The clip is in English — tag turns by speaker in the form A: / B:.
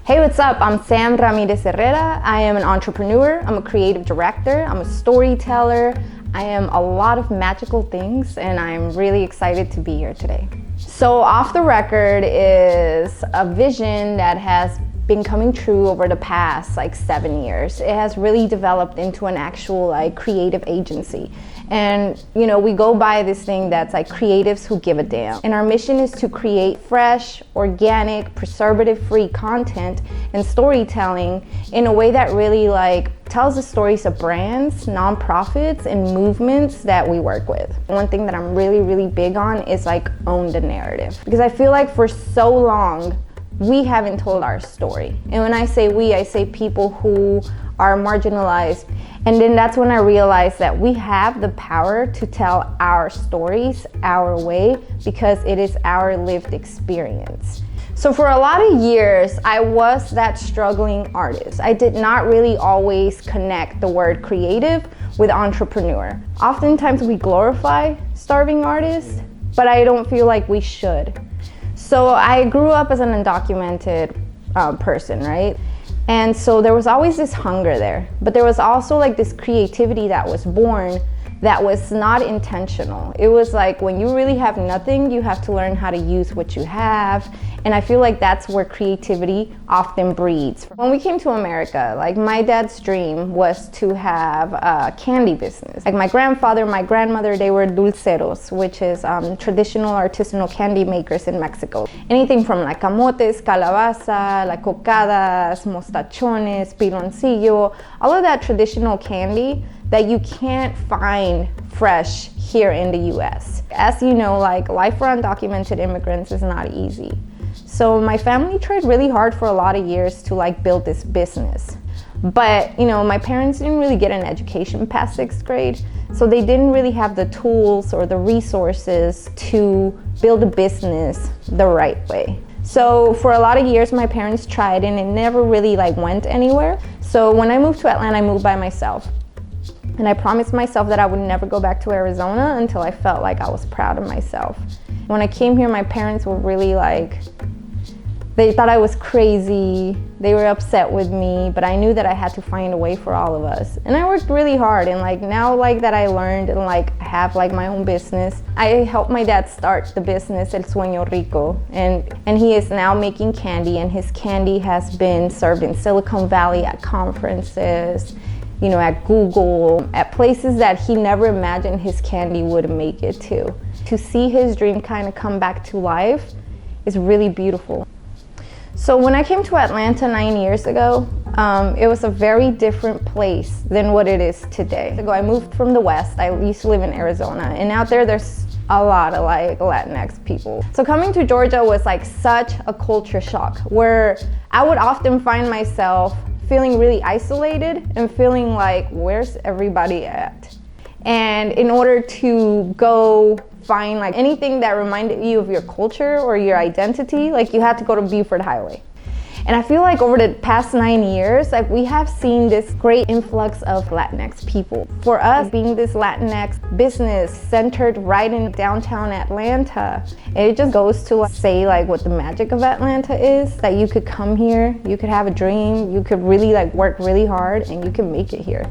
A: Hey, what's up? I'm Sam Ramirez Herrera. I am an entrepreneur, I'm a creative director, I'm a storyteller, I am a lot of magical things, and I'm really excited to be here today. So Off the Record is a vision that has been coming true over the past 7 years. It has really developed into an actual creative agency. And we go by this thing that's creatives who give a damn. And our mission is to create fresh, organic, preservative-free content and storytelling in a way that really tells the stories of brands, nonprofits, and movements that we work with. One thing that I'm really big on is own the narrative. Because I feel like for so long, we haven't told our story. And when I say we, I say people who are marginalized. And then that's when I realized that we have the power to tell our stories our way because it is our lived experience. So for a lot of years, I was that struggling artist. I did not really always connect the word creative with entrepreneur. Oftentimes we glorify starving artists, but I don't feel like we should. So I grew up as an undocumented person, right? And so there was always this hunger there, but there was also this creativity that was born that was not intentional. It was when you really have nothing, you have to learn how to use what you have. And I feel like that's where creativity often breeds. When we came to America, my dad's dream was to have a candy business. My grandfather, my grandmother, they were dulceros, which is traditional artisanal candy makers in Mexico. Anything from camotes, calabaza, cocadas, mostachones, piloncillo, all of that traditional candy that you can't find fresh here in the US. As you know, life for undocumented immigrants is not easy. So my family tried really hard for a lot of years to build this business. But my parents didn't really get an education past 6th grade, so they didn't really have the tools or the resources to build a business the right way. So for a lot of years, my parents tried and it never really went anywhere. So when I moved to Atlanta, I moved by myself. And I promised myself that I would never go back to Arizona until I felt like I was proud of myself. When I came here, my parents were really they thought I was crazy. They were upset with me, but I knew that I had to find a way for all of us. And I worked really hard, and now that I learned and have my own business, I helped my dad start the business El Sueño Rico, and he is now making candy, and his candy has been served in Silicon Valley at conferences, at Google, at places that he never imagined his candy would make it to. To see his dream kind of come back to life is really beautiful. So when I came to Atlanta 9 years ago, it was a very different place than what it is today. I moved from the West. I used to live in Arizona, and out there's a lot of Latinx people. So coming to Georgia was such a culture shock, where I would often find myself feeling really isolated and feeling where's everybody at? And in order to go find anything that reminded you of your culture or your identity, you had to go to Buford Highway. And I feel over the past 9 years, we have seen this great influx of Latinx people. For us, being this Latinx business centered right in downtown Atlanta, it just goes to say what the magic of Atlanta is, that you could come here, you could have a dream, you could really work really hard, and you can make it here.